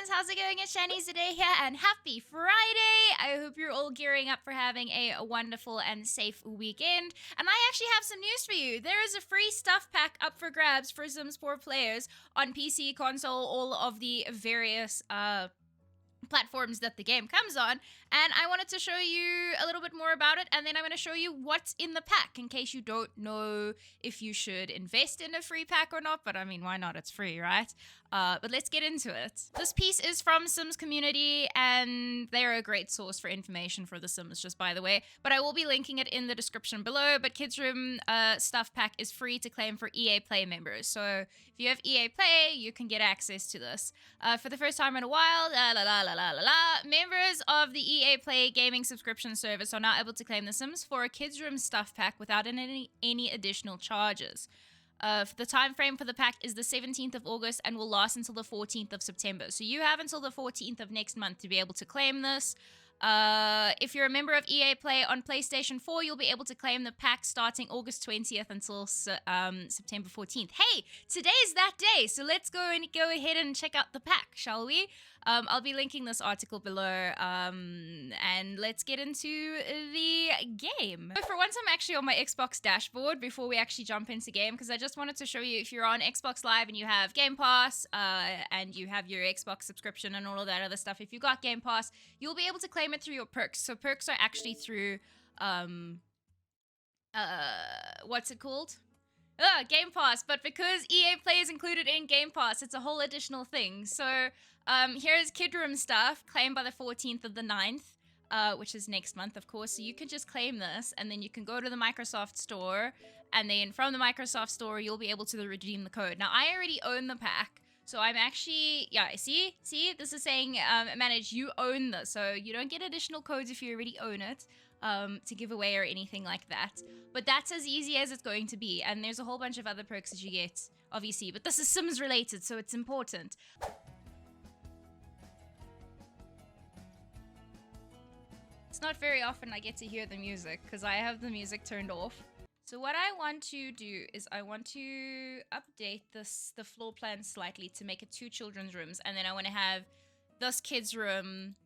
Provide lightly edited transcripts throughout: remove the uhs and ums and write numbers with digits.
Simmons, how's it going? It's Shanice today here, and happy Friday! I hope you're all gearing up for having a wonderful and safe weekend. And I actually have some news for you. There is a free stuff pack up for grabs for Sims 4 players on PC, console, all of the various platforms that the game comes on, and I wanted to show you a little bit more about it, and then I'm going to show you what's in the pack in case you don't know if you should invest in a free pack or not. But I mean, why not? It's free, right? But let's get into it. This piece is from Sims Community, and they're a great source for information for the Sims, just by the way. But I will be linking it in the description below. But Kids Room stuff pack is free to claim for EA Play members. So if you have EA Play, you can get access to this. For the first time in a while, members of the EA Play gaming subscription service are now able to claim the Sims for a Kids Room stuff pack without any additional charges. The time frame for the pack is the 17th of August and will last until the 14th of September. So you have until the 14th of next month to be able to claim this. If you're a member of EA Play on PlayStation 4, you'll be able to claim the pack starting August 20th until September 14th. Hey, today's that day, so let's go ahead and check out the pack, shall we? I'll be linking this article below, and let's get into the game. So for once, I'm actually on my Xbox dashboard before we actually jump into game, because I just wanted to show you, if you're on Xbox Live and you have Game Pass, and you have your Xbox subscription and all of that other stuff, if you got Game Pass, you'll be able to claim it through your perks. So perks are actually through, what's it called? Game Pass, but because EA Play is included in Game Pass, it's a whole additional thing. So, here's Kid Room stuff, claimed by the 14th of the 9th, which is next month, of course. So you can just claim this, and then you can go to the Microsoft Store, and then from the Microsoft Store, you'll be able to redeem the code. Now, I already own the pack, so I'm actually, yeah, see, this is saying, manage, you own this, so you don't get additional codes if you already own it. To give away or anything like that. But that's as easy as it's going to be. And there's a whole bunch of other perks that you get, obviously. But this is Sims related, so it's important. It's not very often I get to hear the music, because I have the music turned off. So what I want to do is I want to update the floor plan slightly to make it 2 children's rooms. And then I want to have this kid's room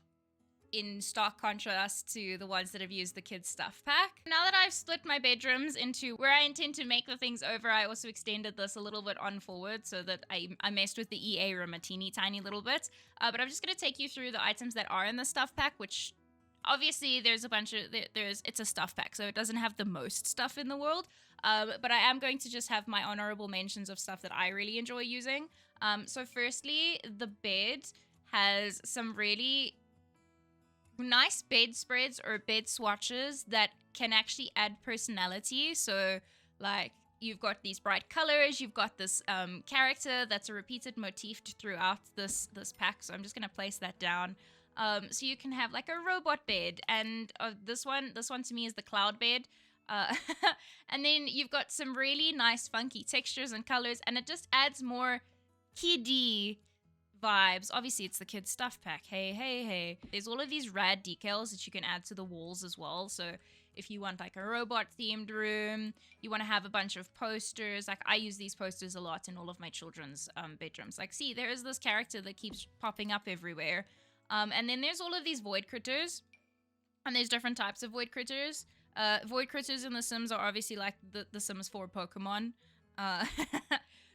in stark contrast to the ones that have used the kids stuff pack. Now that I've split my bedrooms into where I intend to make the things over, I also extended this a little bit on forward so that I messed with the EA room a teeny tiny little bit. But I'm just going to take you through the items that are in the stuff pack, which obviously there's a bunch of, it's a stuff pack, so it doesn't have the most stuff in the world. But I am going to just have my honorable mentions of stuff that I really enjoy using. So firstly, the bed has some really nice bedspreads or bed swatches that can actually add personality. So like you've got these bright colors, you've got this character that's a repeated motif throughout this pack. So I'm just gonna place that down. So you can have like a robot bed, and this one to me is the cloud bed. And then you've got some really nice funky textures and colors, and it just adds more kiddie vibes. Obviously, it's the kids stuff pack. Hey. There's all of these rad decals that you can add to the walls as well. So if you want like a robot themed room, you want to have a bunch of posters. Like I use these posters a lot in all of my children's bedrooms. Like, see, there is this character that keeps popping up everywhere. And then there's all of these void critters, and there's different types of void critters. Void critters in The Sims are obviously like the Sims 4 Pokemon.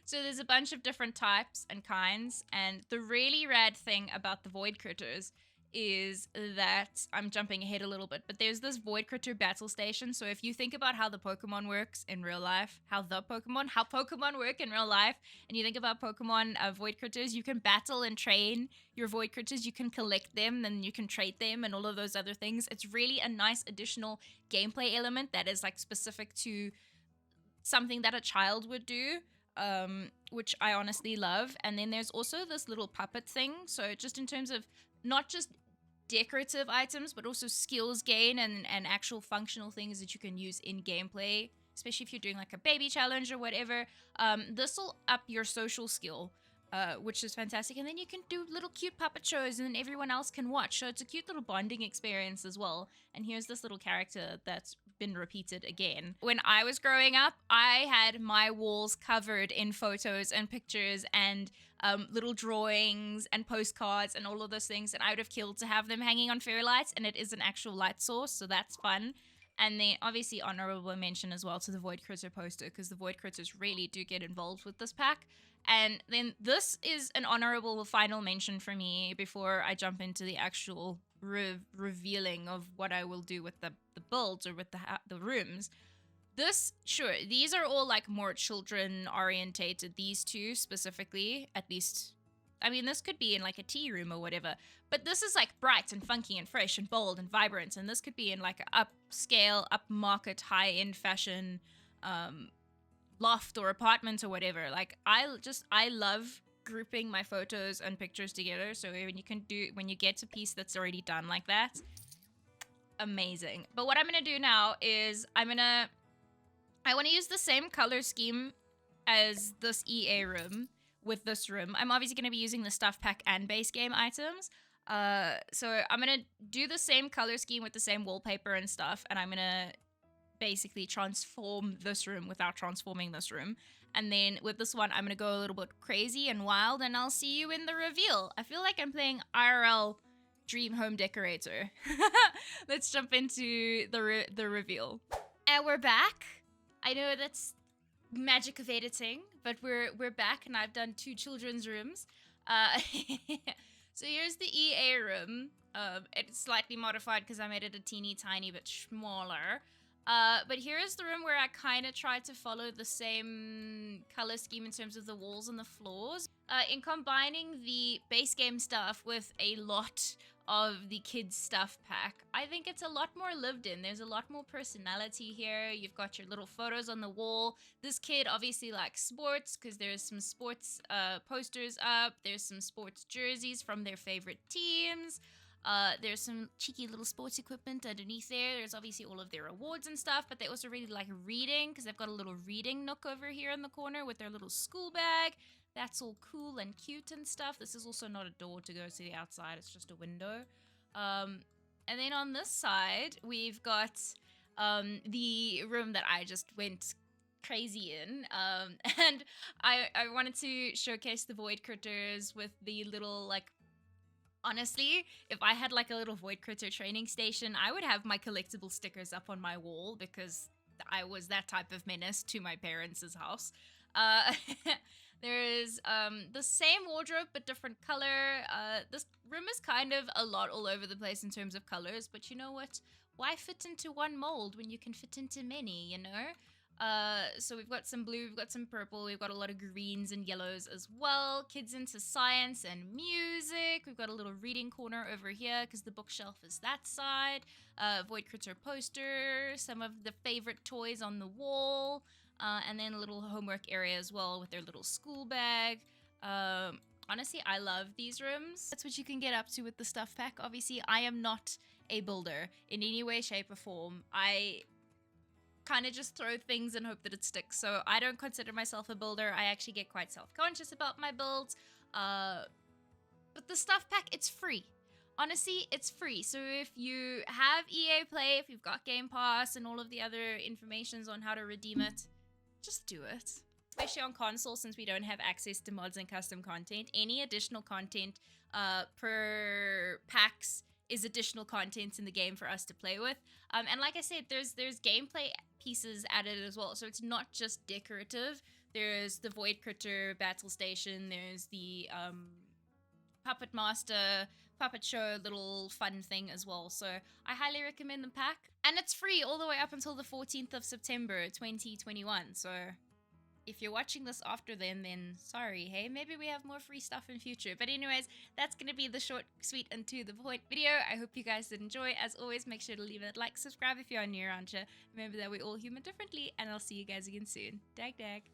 So there's a bunch of different types and kinds, and the really rad thing about the void critters is that, I'm jumping ahead a little bit, but there's this void critter battle station. So if you think about how the Pokemon works in real life, how Pokemon work in real life, and you think about Pokemon void critters, you can battle and train your void critters, you can collect them, then you can trade them and all of those other things. It's really a nice additional gameplay element that is like specific to something that a child would do. Which I honestly love. And then there's also this little puppet thing. So just in terms of not just decorative items, but also skills gain and actual functional things that you can use in gameplay, especially if you're doing like a baby challenge or whatever. This will up your social skill, which is fantastic. And then you can do little cute puppet shows and then everyone else can watch. So it's a cute little bonding experience as well. And here's this little character that's been repeated again. When I was growing up, I had my walls covered in photos and pictures and little drawings and postcards and all of those things, and I would have killed to have them hanging on fairy lights, and it is an actual light source, so that's fun. And then obviously honorable mention as well to the Void Critter poster, because the Void Critters really do get involved with this pack. And then this is an honorable final mention for me before I jump into the actual revealing of what I will do with the builds or with the rooms. These are all like more children orientated, these two specifically, at least. I mean, this could be in like a tea room or whatever, but this is like bright and funky and fresh and bold and vibrant, and this could be in like an upscale, upmarket, high-end fashion loft or apartment or whatever. Like, I love grouping my photos and pictures together, so when you get a piece that's already done like that, amazing. But what I'm gonna do now is I want to use the same color scheme as this EA room with this room. I'm obviously going to be using the stuff pack and base game items. So I'm going to do the same color scheme with the same wallpaper and stuff, and I'm going to basically transform this room without transforming this room. And then with this one, I'm going to go a little bit crazy and wild, and I'll see you in the reveal. I feel like I'm playing IRL Dream Home Decorator. Let's jump into the reveal. And we're back. I know that's magic of editing, but we're back, and I've done 2 children's rooms. So here's the EA room. It's slightly modified because I made it a teeny tiny bit smaller. But here's the room where I kind of tried to follow the same color scheme in terms of the walls and the floors. In combining the base game stuff with a lot of the kids stuff pack, I think it's a lot more lived in. There's a lot more personality here. You've got your little photos on the wall. This kid obviously likes sports because there's some sports posters up. There's some sports jerseys from their favorite teams. There's some cheeky little sports equipment underneath there. There's obviously all of their awards and stuff, but they also really like reading because they've got a little reading nook over here in the corner with their little school bag. That's all cool and cute and stuff. This is also not a door to go to the outside. It's just a window. And then on this side, we've got the room that I just went crazy in. And I wanted to showcase the Void Critters with the little, like, honestly, if I had like a little Void Critter training station, I would have my collectible stickers up on my wall because I was that type of menace to my parents' house. There's the same wardrobe but different color. This room is kind of a lot all over the place in terms of colors, but you know what? Why fit into one mold when you can fit into many, you know? So we've got some blue, we've got some purple, we've got a lot of greens and yellows as well. Kids into science and music. We've got a little reading corner over here because the bookshelf is that side. Void Critter poster, some of the favorite toys on the wall. And then a little homework area as well with their little school bag. Honestly, I love these rooms. That's what you can get up to with the stuff pack. Obviously, I am not a builder in any way, shape, or form. I kind of just throw things and hope that it sticks. So I don't consider myself a builder. I actually get quite self-conscious about my builds. But the stuff pack, it's free. Honestly, it's free. So if you have EA Play, if you've got Game Pass and all of the other informations on how to redeem it, just do it. Especially on console, since we don't have access to mods and custom content. Any additional content per packs is additional content in the game for us to play with. And like I said, there's gameplay pieces added as well. So it's not just decorative. There's the Void Critter battle station. There's the Puppet Master puppet show little fun thing as well. So I highly recommend the pack. And it's free all the way up until the 14th of September 2021. So if you're watching this after then sorry, hey, maybe we have more free stuff in future. But anyways, that's going to be the short, sweet, and to the point video. I hope you guys did enjoy. As always, make sure to leave a like, subscribe if you're new around here. Remember that we're all human differently, and I'll see you guys again soon. Dag dag.